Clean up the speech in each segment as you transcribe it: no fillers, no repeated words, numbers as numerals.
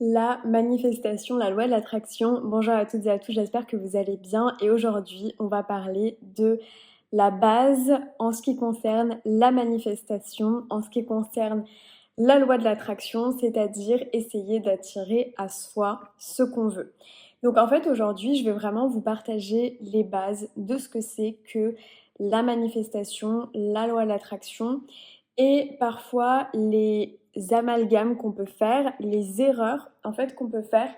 La manifestation, la loi de l'attraction. Bonjour à toutes et à tous, j'espère que vous allez bien et aujourd'hui on va parler de la base en ce qui concerne la manifestation, en ce qui concerne la loi de l'attraction, c'est-à-dire essayer d'attirer à soi ce qu'on veut. Donc en fait aujourd'hui je vais vraiment vous partager les bases de ce que c'est que la manifestation, la loi de l'attraction et parfois les amalgames qu'on peut faire, les erreurs en fait qu'on peut faire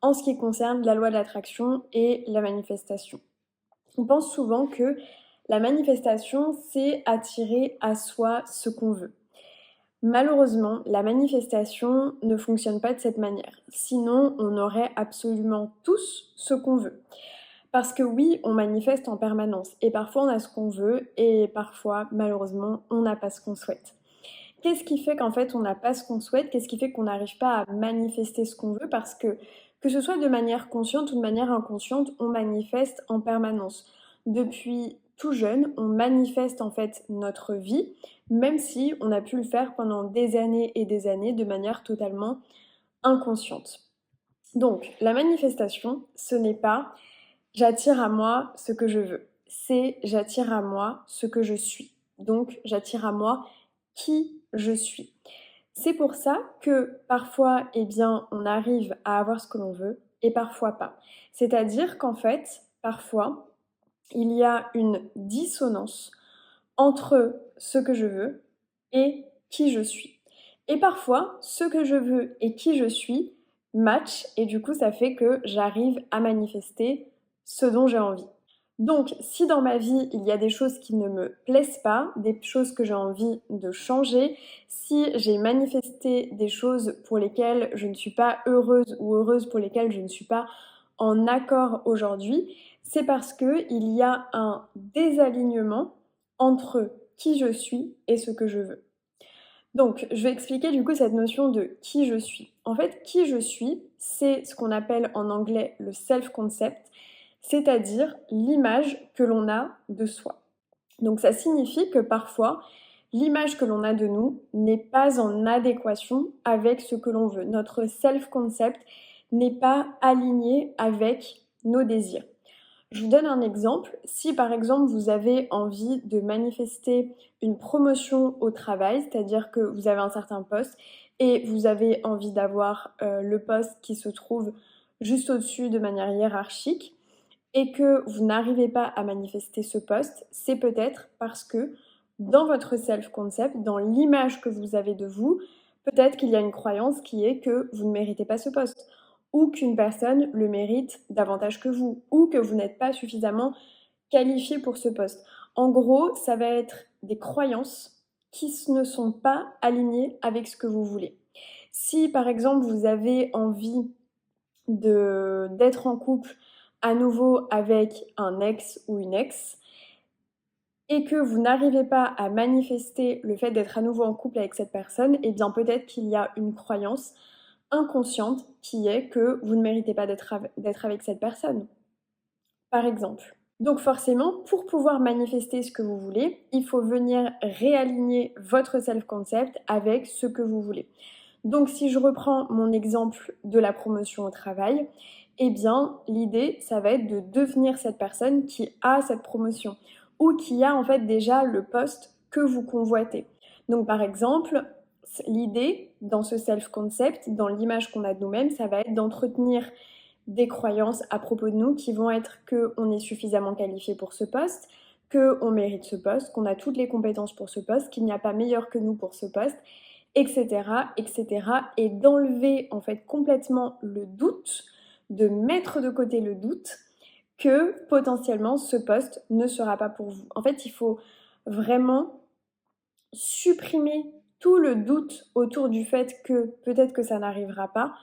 en ce qui concerne la loi de l'attraction et la manifestation. On pense souvent que la manifestation, c'est attirer à soi ce qu'on veut. Malheureusement, la manifestation ne fonctionne pas de cette manière. Sinon, on aurait absolument tous ce qu'on veut. Parce que oui, on manifeste en permanence et parfois on a ce qu'on veut et parfois, malheureusement, on n'a pas ce qu'on souhaite. Qu'est-ce qui fait qu'en fait on n'a pas ce qu'on souhaite? Qu'est-ce qui fait qu'on n'arrive pas à manifester ce qu'on veut? Parce que ce soit de manière consciente ou de manière inconsciente, on manifeste en permanence. Depuis tout jeune, on manifeste en fait notre vie, même si on a pu le faire pendant des années et des années de manière totalement inconsciente. Donc, la manifestation, ce n'est pas j'attire à moi ce que je veux, c'est j'attire à moi ce que je suis. Donc, j'attire à moi qui je suis. C'est pour ça que parfois, eh bien, on arrive à avoir ce que l'on veut et parfois pas. C'est-à-dire qu'en fait, parfois, il y a une dissonance entre ce que je veux et qui je suis. Et parfois, ce que je veux et qui je suis match et du coup, ça fait que j'arrive à manifester ce dont j'ai envie. Donc, si dans ma vie, il y a des choses qui ne me plaisent pas, des choses que j'ai envie de changer, si j'ai manifesté des choses pour lesquelles je ne suis pas heureuse ou heureuse pour lesquelles je ne suis pas en accord aujourd'hui, c'est parce qu'il y a un désalignement entre qui je suis et ce que je veux. Donc, je vais expliquer du coup cette notion de qui je suis. En fait, qui je suis, c'est ce qu'on appelle en anglais le self-concept, c'est-à-dire l'image que l'on a de soi. Donc, ça signifie que parfois, l'image que l'on a de nous n'est pas en adéquation avec ce que l'on veut. Notre self-concept n'est pas aligné avec nos désirs. Je vous donne un exemple. Si par exemple vous avez envie de manifester une promotion au travail, c'est-à-dire que vous avez un certain poste et vous avez envie d'avoir le poste qui se trouve juste au-dessus de manière hiérarchique et que vous n'arrivez pas à manifester ce poste, c'est peut-être parce que dans votre self-concept, dans l'image que vous avez de vous, peut-être qu'il y a une croyance qui est que vous ne méritez pas ce poste ou qu'une personne le mérite davantage que vous, ou que vous n'êtes pas suffisamment qualifié pour ce poste. En gros, ça va être des croyances qui ne sont pas alignées avec ce que vous voulez. Si par exemple vous avez envie d'être en couple à nouveau avec un ex ou une ex, et que vous n'arrivez pas à manifester le fait d'être à nouveau en couple avec cette personne, eh bien peut-être qu'il y a une croyance inconsciente qui est que vous ne méritez pas d'être avec cette personne, par exemple. Donc forcément, pour pouvoir manifester ce que vous voulez, il faut venir réaligner votre self-concept avec ce que vous voulez. Donc si je reprends mon exemple de la promotion au travail, eh bien l'idée, ça va être de devenir cette personne qui a cette promotion ou qui a en fait déjà le poste que vous convoitez. Donc par exemple, l'idée dans ce self-concept, dans l'image qu'on a de nous-mêmes, ça va être d'entretenir des croyances à propos de nous qui vont être qu'on est suffisamment qualifié pour ce poste, qu'on mérite ce poste, qu'on a toutes les compétences pour ce poste, qu'il n'y a pas meilleur que nous pour ce poste, etc., etc. Et d'enlever en fait complètement le doute, de mettre de côté le doute que potentiellement ce poste ne sera pas pour vous. En fait, il faut vraiment supprimer tout le doute autour du fait que peut-être que ça n'arrivera pas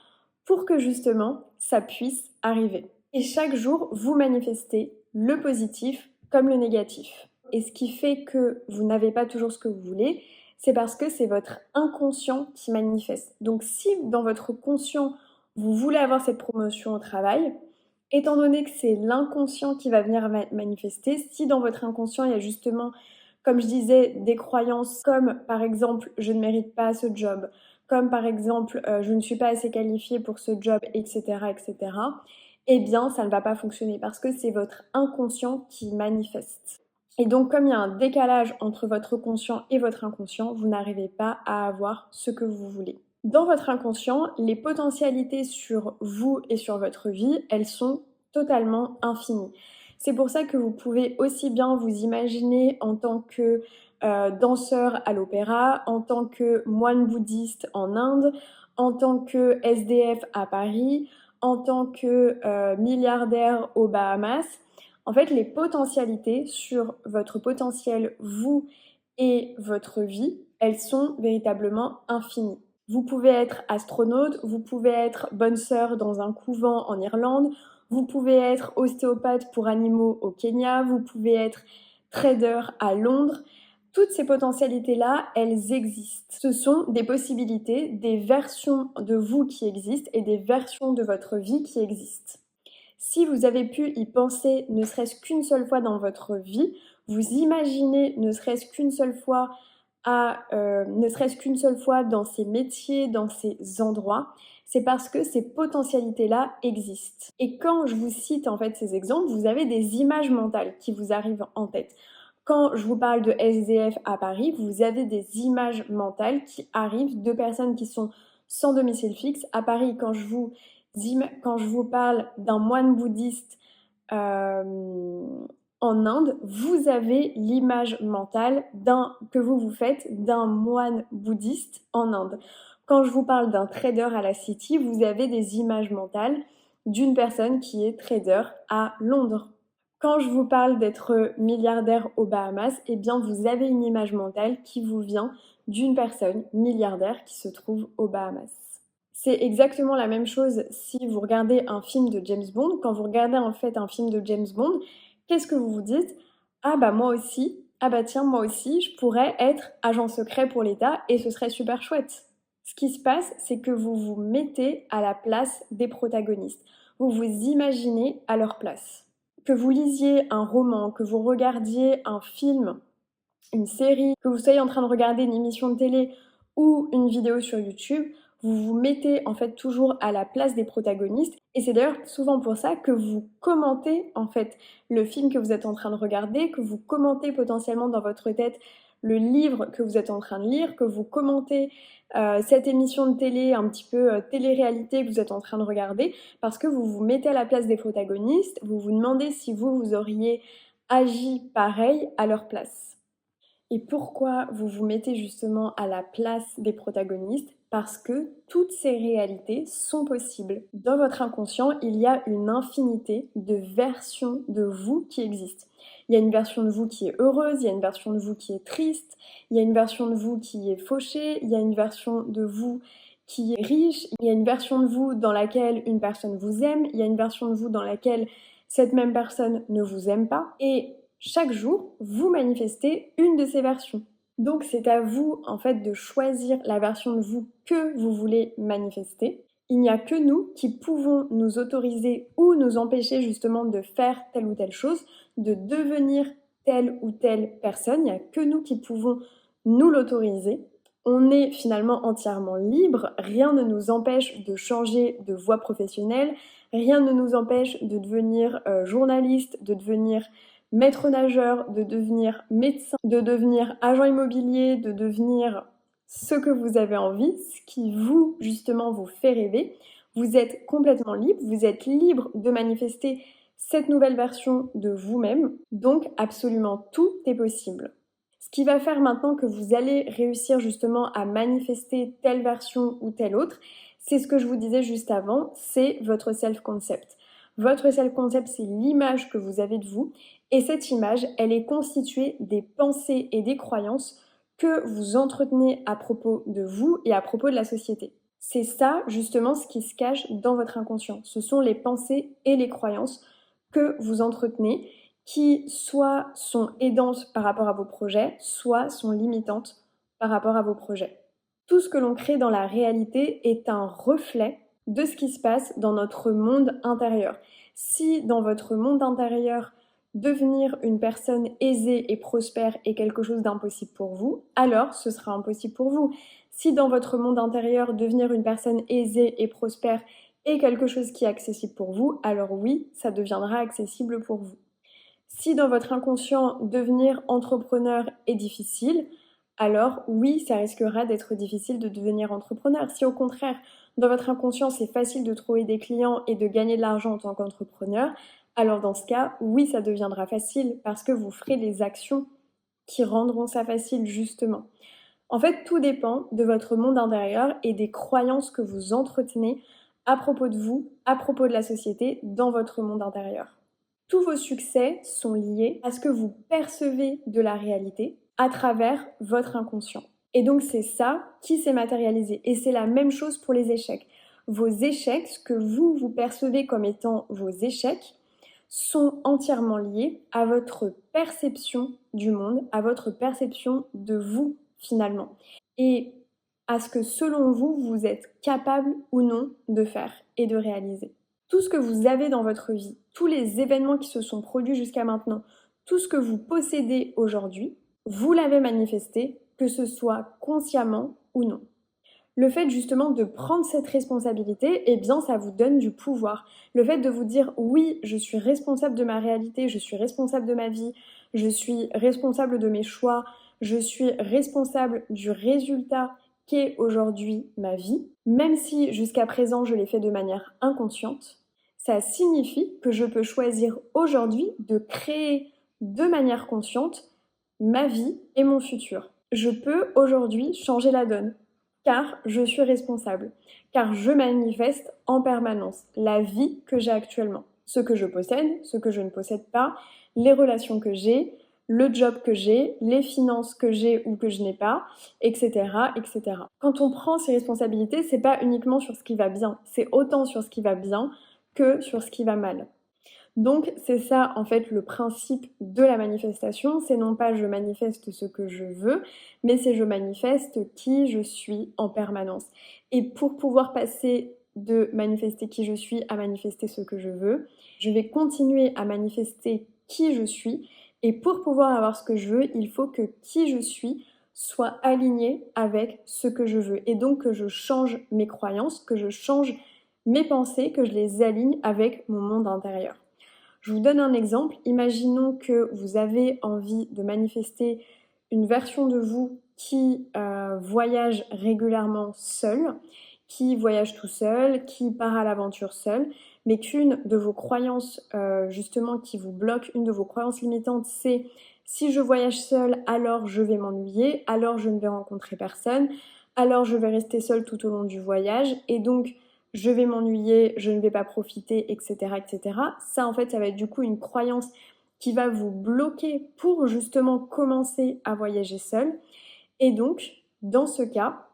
pour que justement ça puisse arriver. Et chaque jour, vous manifestez le positif comme le négatif. Et ce qui fait que vous n'avez pas toujours ce que vous voulez, c'est parce que c'est votre inconscient qui manifeste. Donc si dans votre conscient, vous voulez avoir cette promotion au travail, étant donné que c'est l'inconscient qui va venir manifester, si dans votre inconscient, il y a justement, comme je disais, des croyances comme par exemple je ne mérite pas ce job, comme par exemple je ne suis pas assez qualifiée pour ce job, etc., etc., eh bien ça ne va pas fonctionner parce que c'est votre inconscient qui manifeste. Et donc comme il y a un décalage entre votre conscient et votre inconscient, vous n'arrivez pas à avoir ce que vous voulez. Dans votre inconscient, les potentialités sur vous et sur votre vie, elles sont totalement infinies. C'est pour ça que vous pouvez aussi bien vous imaginer en tant que danseur à l'opéra, en tant que moine bouddhiste en Inde, en tant que SDF à Paris, en tant que milliardaire aux Bahamas. En fait, les potentialités sur votre potentiel, vous et votre vie, elles sont véritablement infinies. Vous pouvez être astronaute, vous pouvez être bonne sœur dans un couvent en Irlande, vous pouvez être ostéopathe pour animaux au Kenya, vous pouvez être trader à Londres. Toutes ces potentialités-là, elles existent. Ce sont des possibilités, des versions de vous qui existent et des versions de votre vie qui existent. Si vous avez pu y penser ne serait-ce qu'une seule fois dans votre vie, vous imaginez ne serait-ce qu'une seule fois ne serait-ce qu'une seule fois dans ces métiers, dans ces endroits, c'est parce que ces potentialités-là existent. Et quand je vous cite en fait ces exemples, vous avez des images mentales qui vous arrivent en tête. Quand je vous parle de SDF à Paris, vous avez des images mentales qui arrivent de personnes qui sont sans domicile fixe. À Paris, quand je vous parle d'un moine bouddhiste en Inde, vous avez l'image mentale que vous vous faites d'un moine bouddhiste en Inde. Quand je vous parle d'un trader à la City, vous avez des images mentales d'une personne qui est trader à Londres. Quand je vous parle d'être milliardaire aux Bahamas, eh bien vous avez une image mentale qui vous vient d'une personne milliardaire qui se trouve aux Bahamas. C'est exactement la même chose si vous regardez un film de James Bond. Quand vous regardez en fait un film de James Bond, qu'est-ce que vous vous dites? Ah bah moi aussi, ah bah tiens moi aussi, je pourrais être agent secret pour l'État et ce serait super chouette. Ce qui se passe, c'est que vous vous mettez à la place des protagonistes. Vous vous imaginez à leur place. Que vous lisiez un roman, que vous regardiez un film, une série, que vous soyez en train de regarder une émission de télé ou une vidéo sur YouTube, vous vous mettez en fait toujours à la place des protagonistes et c'est d'ailleurs souvent pour ça que vous commentez en fait le film que vous êtes en train de regarder, que vous commentez potentiellement dans votre tête le livre que vous êtes en train de lire, que vous commentez cette émission de télé, un petit peu télé-réalité que vous êtes en train de regarder, parce que vous vous mettez à la place des protagonistes, vous vous demandez si vous auriez agi pareil à leur place. Et pourquoi vous vous mettez justement à la place des protagonistes? Parce que toutes ces réalités sont possibles. Dans votre inconscient, il y a une infinité de versions de vous qui existent. Il y a une version de vous qui est heureuse, il y a une version de vous qui est triste, il y a une version de vous qui est fauchée, il y a une version de vous qui est riche, il y a une version de vous dans laquelle une personne vous aime, il y a une version de vous dans laquelle cette même personne ne vous aime pas. Et chaque jour, vous manifestez une de ces versions. Donc c'est à vous en fait de choisir la version de vous que vous voulez manifester. Il n'y a que nous qui pouvons nous autoriser ou nous empêcher justement de faire telle ou telle chose, de devenir telle ou telle personne. Il n'y a que nous qui pouvons nous l'autoriser. On est finalement entièrement libre, rien ne nous empêche de changer de voie professionnelle, rien ne nous empêche de devenir journaliste, de devenir maître nageur, de devenir médecin, de devenir agent immobilier, de devenir ce que vous avez envie, ce qui vous, justement, vous fait rêver. Vous êtes complètement libre, vous êtes libre de manifester cette nouvelle version de vous-même. Donc, absolument tout est possible. Ce qui va faire maintenant que vous allez réussir justement à manifester telle version ou telle autre, c'est ce que je vous disais juste avant, c'est votre self-concept. Votre self-concept, c'est l'image que vous avez de vous. Et cette image, elle est constituée des pensées et des croyances que vous entretenez à propos de vous et à propos de la société. C'est ça, justement, ce qui se cache dans votre inconscient. Ce sont les pensées et les croyances que vous entretenez qui soit sont aidantes par rapport à vos projets, soit sont limitantes par rapport à vos projets. Tout ce que l'on crée dans la réalité est un reflet de ce qui se passe dans notre monde intérieur. Si dans votre monde intérieur, devenir une personne aisée et prospère est quelque chose d'impossible pour vous, alors ce sera impossible pour vous. Si dans votre monde intérieur, devenir une personne aisée et prospère est quelque chose qui est accessible pour vous, alors oui, ça deviendra accessible pour vous. Si dans votre inconscient, devenir entrepreneur est difficile, alors oui, ça risquera d'être difficile de devenir entrepreneur. Si au contraire, dans votre inconscient, c'est facile de trouver des clients et de gagner de l'argent en tant qu'entrepreneur, alors dans ce cas, oui, ça deviendra facile parce que vous ferez les actions qui rendront ça facile justement. En fait, tout dépend de votre monde intérieur et des croyances que vous entretenez à propos de vous, à propos de la société, dans votre monde intérieur. Tous vos succès sont liés à ce que vous percevez de la réalité à travers votre inconscient. Et donc c'est ça qui s'est matérialisé. Et c'est la même chose pour les échecs. Vos échecs, ce que vous percevez comme étant vos échecs, sont entièrement liés à votre perception du monde, à votre perception de vous finalement. Et à ce que selon vous, vous êtes capable ou non de faire et de réaliser. Tout ce que vous avez dans votre vie, tous les événements qui se sont produits jusqu'à maintenant, tout ce que vous possédez aujourd'hui, vous l'avez manifesté, que ce soit consciemment ou non. Le fait justement de prendre cette responsabilité, eh bien ça vous donne du pouvoir. Le fait de vous dire oui, je suis responsable de ma réalité, je suis responsable de ma vie, je suis responsable de mes choix, je suis responsable du résultat qu'est aujourd'hui ma vie, même si jusqu'à présent je l'ai fait de manière inconsciente, ça signifie que je peux choisir aujourd'hui de créer de manière consciente ma vie et mon futur. Je peux aujourd'hui changer la donne, car je suis responsable, car je manifeste en permanence la vie que j'ai actuellement, ce que je possède, ce que je ne possède pas, les relations que j'ai, le job que j'ai, les finances que j'ai ou que je n'ai pas, etc., etc. Quand on prend ses responsabilités, c'est pas uniquement sur ce qui va bien, c'est autant sur ce qui va bien que sur ce qui va mal. Donc c'est ça en fait le principe de la manifestation, c'est non pas je manifeste ce que je veux, mais c'est je manifeste qui je suis en permanence. Et pour pouvoir passer de manifester qui je suis à manifester ce que je veux, je vais continuer à manifester qui je suis, et pour pouvoir avoir ce que je veux, il faut que qui je suis soit aligné avec ce que je veux, et donc que je change mes croyances, que je change mes pensées, que je les aligne avec mon monde intérieur. Je vous donne un exemple. Imaginons que vous avez envie de manifester une version de vous qui voyage régulièrement seul, qui voyage tout seul, qui part à l'aventure seul, mais qu'une de vos croyances justement qui vous bloque, une de vos croyances limitantes, c'est si je voyage seul, alors je vais m'ennuyer, alors je ne vais rencontrer personne, alors je vais rester seule tout au long du voyage, et donc je vais m'ennuyer, je ne vais pas profiter, etc., etc. Ça, en fait, ça va être du coup une croyance qui va vous bloquer pour justement commencer à voyager seul. Et donc, dans ce cas,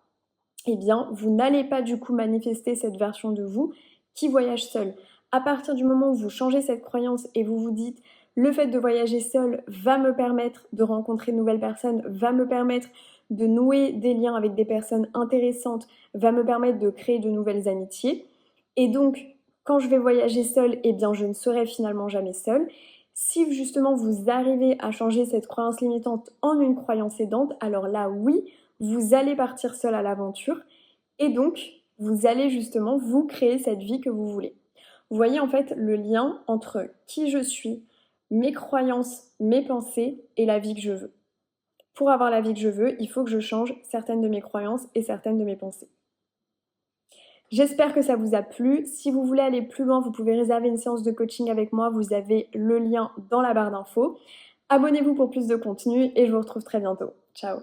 eh bien, vous n'allez pas du coup manifester cette version de vous qui voyage seul. À partir du moment où vous changez cette croyance et vous vous dites le fait de voyager seul va me permettre de rencontrer de nouvelles personnes, va me permettre de nouer des liens avec des personnes intéressantes, va me permettre de créer de nouvelles amitiés. Et donc, quand je vais voyager seule, eh bien, je ne serai finalement jamais seule. Si justement vous arrivez à changer cette croyance limitante en une croyance aidante, alors là, oui, vous allez partir seul à l'aventure et donc vous allez justement vous créer cette vie que vous voulez. Vous voyez en fait le lien entre qui je suis, mes croyances, mes pensées et la vie que je veux. Pour avoir la vie que je veux, il faut que je change certaines de mes croyances et certaines de mes pensées. J'espère que ça vous a plu. Si vous voulez aller plus loin, vous pouvez réserver une séance de coaching avec moi. Vous avez le lien dans la barre d'infos. Abonnez-vous pour plus de contenu et je vous retrouve très bientôt. Ciao!